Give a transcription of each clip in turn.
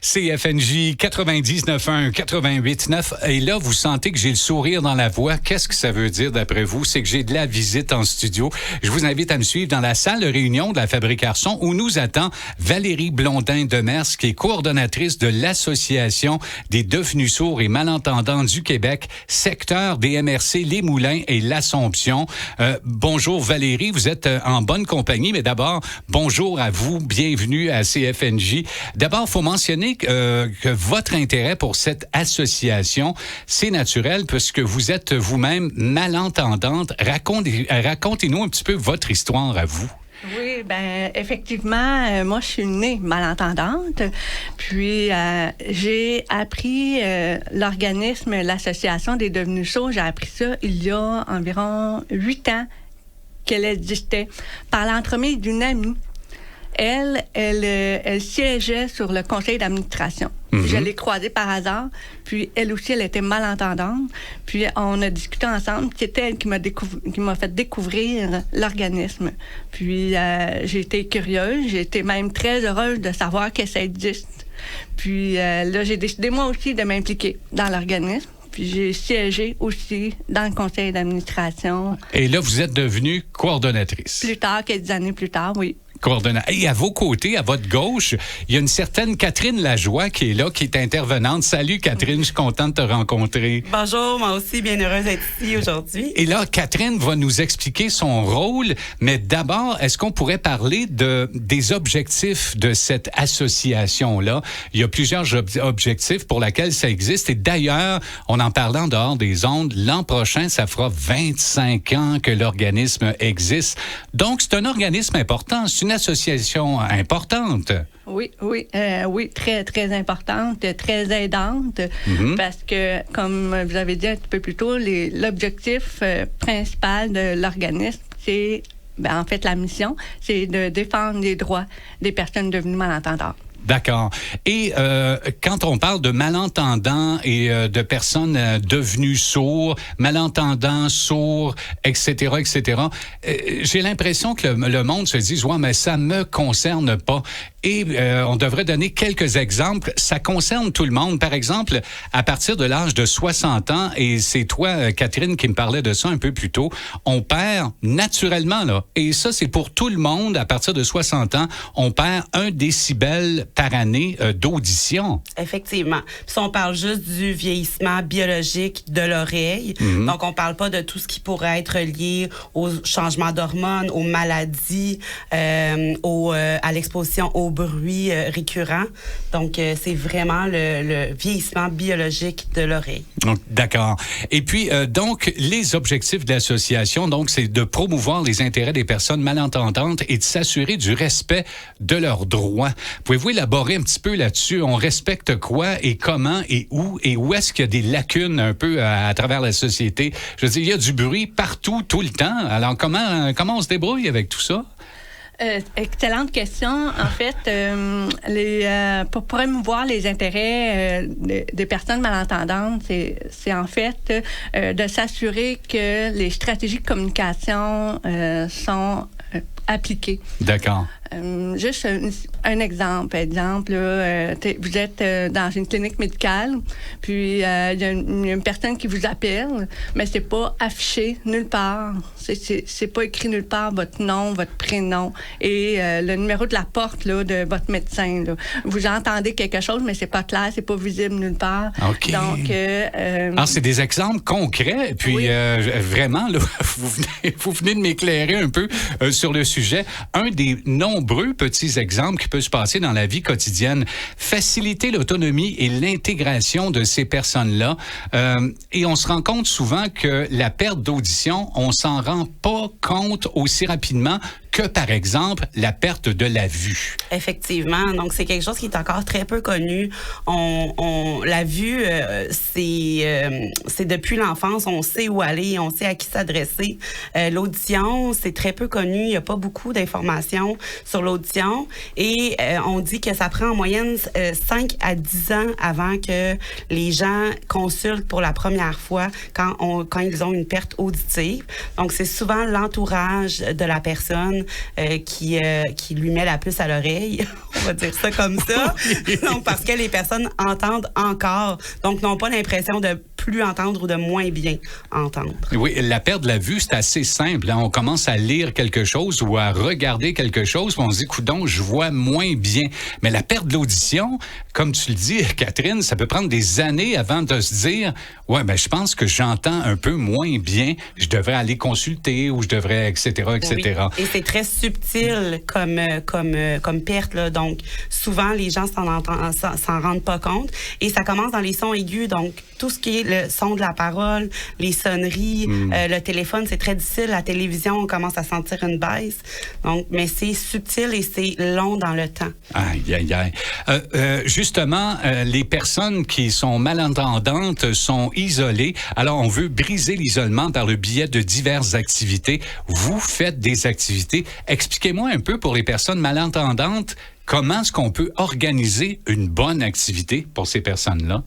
CFNJ 99.1, 88.9. Et là, vous sentez que j'ai le sourire dans la voix. Qu'est-ce que ça veut dire d'après vous? C'est que j'ai de la visite en studio. Je vous invite à me suivre dans la salle de réunion de la Fabrique Arson où nous attend Valérie Blondin-Demers, qui est coordonnatrice de l'Association des devenus sourds et malentendants du Québec, secteur des MRC Les Moulins et l'Assomption. Bonjour Valérie, vous êtes en bonne compagnie, mais d'abord, bonjour à vous, bienvenue à CFNJ. D'abord, il faut mentionner que votre intérêt pour cette association, c'est naturel puisque vous êtes vous-même malentendante. Racontez-nous un petit peu votre histoire à vous. Oui, ben effectivement, moi je suis née malentendante, puis j'ai appris l'organisme, l'association des devenus sourds, j'ai appris ça il y a environ 8 ans qu'elle existait, par l'entremise d'une amie. Elle siégeait sur le conseil d'administration. Mm-hmm. Je l'ai croisée par hasard, puis elle aussi, elle était malentendante. Puis on a discuté ensemble. C'était elle qui m'a fait découvrir l'organisme. Puis j'ai été curieuse, j'ai été même très heureuse de savoir que ça existe. Puis là, j'ai décidé moi aussi de m'impliquer dans l'organisme. Puis j'ai siégé aussi dans le conseil d'administration. Et là, vous êtes devenue coordonnatrice. Plus tard, quelques années plus tard, oui. Et à vos côtés, à votre gauche, il y a une certaine Catherine Lajoie qui est là, qui est intervenante. Salut Catherine, je suis contente de te rencontrer. Bonjour, moi aussi, bien heureuse d'être ici aujourd'hui. Et là, Catherine va nous expliquer son rôle, mais d'abord, est-ce qu'on pourrait parler des objectifs de cette association-là? Il y a plusieurs objectifs pour lesquels ça existe. Et d'ailleurs, on en parlait en dehors des ondes, l'an prochain, ça fera 25 ans que l'organisme existe. Donc, c'est un organisme important. C'est une association importante. Oui, très, très importante, très aidante, parce que, comme vous avez dit un petit peu plus tôt, l'objectif principal de l'organisme, c'est, en fait, la mission, c'est de défendre les droits des personnes devenues malentendantes. D'accord. Et quand on parle de malentendants et de personnes devenues sourds, malentendants, sourds, etc., j'ai l'impression que le monde se dit « Ouais, mais ça me concerne pas ». Et on devrait donner quelques exemples. Ça concerne tout le monde. Par exemple, à partir de l'âge de 60 ans, et c'est toi, Catherine, qui me parlait de ça un peu plus tôt, on perd naturellement, là. Et ça, c'est pour tout le monde. À partir de 60 ans, on perd 1 décibel par année d'audition. Effectivement. Puis on parle juste du vieillissement biologique de l'oreille. Mm-hmm. Donc, on parle pas de tout ce qui pourrait être lié au changement d'hormones, aux maladies, à l'exposition aux bruits récurrents. Donc, c'est vraiment le vieillissement biologique de l'oreille. D'accord. Et puis, donc, les objectifs de l'association, donc, c'est de promouvoir les intérêts des personnes malentendantes et de s'assurer du respect de leurs droits. Pouvez-vous élaborer un petit peu là-dessus? On respecte quoi et comment et où est-ce qu'il y a des lacunes un peu à travers la société? Je veux dire, il y a du bruit partout, tout le temps. Alors, comment on se débrouille avec tout ça? Excellente question. En fait, pour promouvoir les intérêts des personnes malentendantes, c'est en fait de s'assurer que les stratégies de communication sont appliquées. D'accord. Juste un exemple. Vous êtes dans une clinique médicale, puis il y a une personne qui vous appelle, mais c'est pas affiché nulle part. C'est pas écrit nulle part votre nom, votre prénom et le numéro de la porte là, de votre médecin. Là. Vous entendez quelque chose, mais c'est pas clair, c'est pas visible nulle part. OK. Donc, alors, c'est des exemples concrets. Puis oui. Vraiment, là, vous venez de m'éclairer un peu sur le sujet. Un des nombreux petits exemples qui peuvent se passer dans la vie quotidienne. Faciliter l'autonomie et l'intégration de ces personnes-là. Et on se rend compte souvent que la perte d'audition, on s'en rend pas compte aussi rapidement que, par exemple, la perte de la vue. Effectivement. Donc, c'est quelque chose qui est encore très peu connu. La vue, c'est depuis l'enfance, on sait où aller, on sait à qui s'adresser. L'audition, c'est très peu connu. Il n'y a pas beaucoup d'informations sur l'audition. Et on dit que ça prend en moyenne 5 à 10 ans avant que les gens consultent pour la première fois quand ils ont une perte auditive. Donc, c'est souvent l'entourage de la personne personne qui lui met la puce à l'oreille, on va dire ça comme ça. Donc, parce que les personnes entendent encore, donc n'ont pas l'impression de plus entendre ou de moins bien entendre. Oui, la perte de la vue, c'est assez simple. Hein? On commence à lire quelque chose ou à regarder quelque chose, puis on se dit, coudonc, je vois moins bien. Mais la perte de l'audition, comme tu le dis, Catherine, ça peut prendre des années avant de se dire, ouais, ben je pense que j'entends un peu moins bien, je devrais aller consulter ou je devrais, etc., etc. Oui. Et c'est très subtil comme perte, là. Donc, souvent, les gens s'en rendent pas compte. Et ça commence dans les sons aigus. Donc, tout ce qui est le son de la parole, les sonneries, le téléphone, c'est très difficile. La télévision, on commence à sentir une baisse. Donc, mais c'est subtil et c'est long dans le temps. Aïe, aïe, aïe. Justement, les personnes qui sont malentendantes sont isolées. Alors, on veut briser l'isolement par le biais de diverses activités. Vous faites des activités. Expliquez-moi un peu pour les personnes malentendantes, comment est-ce qu'on peut organiser une bonne activité pour ces personnes-là?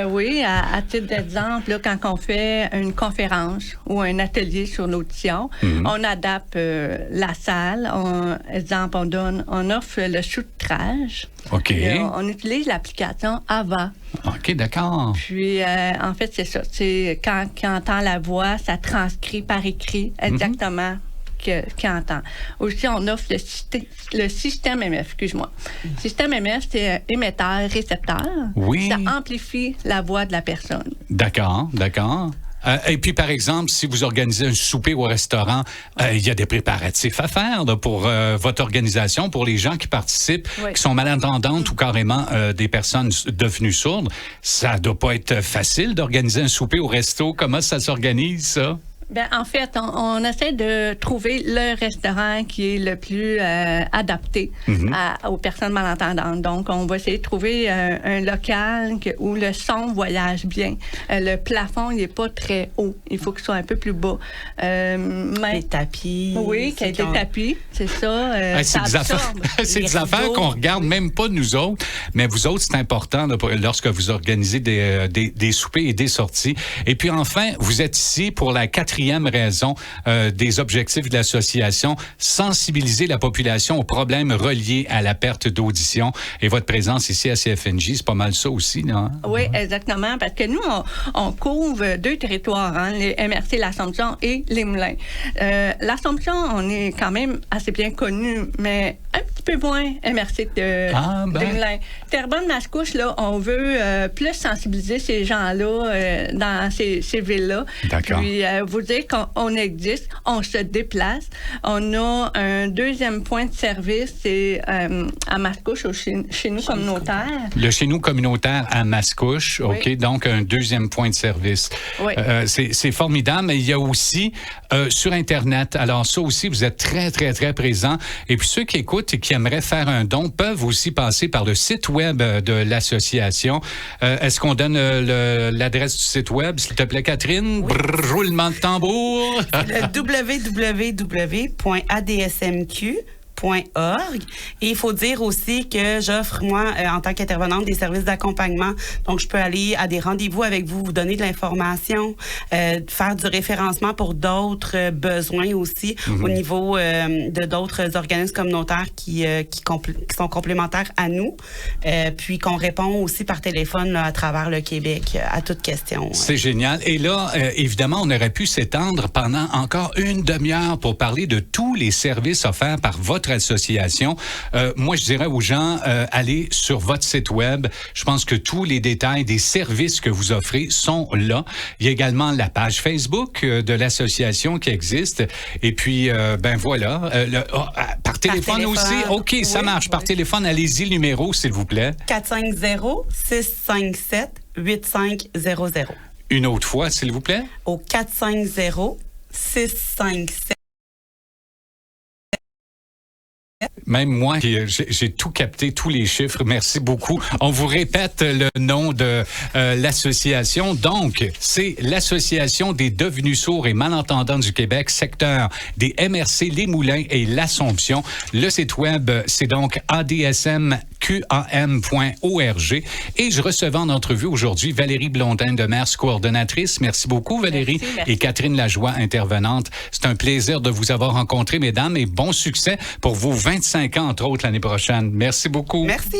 Oui, à titre d'exemple, là, quand on fait une conférence ou un atelier sur l'audition, on adapte la salle. On offre le sous-titrage. OK. On utilise l'application AVA. OK, d'accord. Puis, en fait, c'est ça. C'est quand on entend la voix, ça transcrit par écrit exactement qui entend. Aussi, on offre le système MF, excuse-moi. Système MF, c'est émetteur-récepteur. Oui. Ça amplifie la voix de la personne. D'accord, d'accord. Et puis, par exemple, si vous organisez un souper au restaurant, il y a des préparatifs à faire là, pour votre organisation, pour les gens qui participent, qui sont malentendantes ou carrément des personnes devenues sourdes. Ça doit pas être facile d'organiser un souper au resto. Comment ça s'organise, ça? Ben, en fait, on essaie de trouver le restaurant qui est le plus adapté aux personnes malentendantes. Donc, on va essayer de trouver un local où le son voyage bien. Le plafond, il n'est pas très haut. Il faut qu'il soit un peu plus bas. Les tapis. Oui, qu'il y ait des tapis, c'est ça. C'est des affaires qu'on regarde même pas nous autres, mais vous autres, c'est important là, lorsque vous organisez des soupers et des sorties. Et puis enfin, vous êtes ici pour la 4e raison des objectifs de l'association, sensibiliser la population aux problèmes reliés à la perte d'audition. Et votre présence ici à CFNJ, c'est pas mal ça aussi, non? Oui, exactement, parce que nous, on couvre 2 territoires, hein, les MRC, l'Assomption et les Moulins. L'Assomption, on est quand même assez bien connu, mais un petit peu moins MRC des Moulins. Terrebonne-Mascouche, là, on veut plus sensibiliser ces gens-là dans ces villes-là. D'accord. Puis vous dire qu'on existe, on se déplace. On a un 2e point de service, c'est à Mascouche, chez nous communautaire. Le chez nous communautaire à Mascouche, OK, oui. Donc un 2e point de service. Oui. C'est formidable, mais il y a aussi sur Internet. Alors ça aussi, vous êtes très, très, très présent. Et puis ceux qui écoutent et qui aimeraient faire un don peuvent aussi passer par le site web de l'association. Est-ce qu'on donne l'adresse du site web, s'il te plaît, Catherine? Oui. Roulement de tambour. Le www.adsmq.org. Et il faut dire aussi que j'offre, moi, en tant qu'intervenante, des services d'accompagnement. Donc, je peux aller à des rendez-vous avec vous, vous donner de l'information, faire du référencement pour d'autres besoins aussi au niveau de d'autres organismes communautaires qui sont complémentaires à nous, puis qu'on répond aussi par téléphone là, à travers le Québec à toute question. C'est génial. Et là, évidemment, on aurait pu s'étendre pendant encore une demi-heure pour parler de tous les services offerts par votre association. Moi, je dirais aux gens, allez sur votre site web. Je pense que tous les détails des services que vous offrez sont là. Il y a également la page Facebook de l'association qui existe. Et puis, ben voilà. Par téléphone aussi? OK, oui, ça marche. Par téléphone, allez-y, le numéro, s'il vous plaît. 450-657-8500. Une autre fois, s'il vous plaît. Au 450-657. Même moi, j'ai tout capté, tous les chiffres. Merci beaucoup. On vous répète le nom de l'association. Donc, c'est l'Association des devenus sourds et malentendants du Québec, secteur des MRC, les Moulins et l'Assomption. Le site web, c'est donc adsmq.org. qam.org. Et je recevais en entrevue aujourd'hui Valérie Blondin-Demers, coordonnatrice. Merci beaucoup, Valérie. Merci. Et Catherine Lajoie, intervenante. C'est un plaisir de vous avoir rencontré, mesdames, et bon succès pour vos 25 ans, entre autres, l'année prochaine. Merci beaucoup. Merci.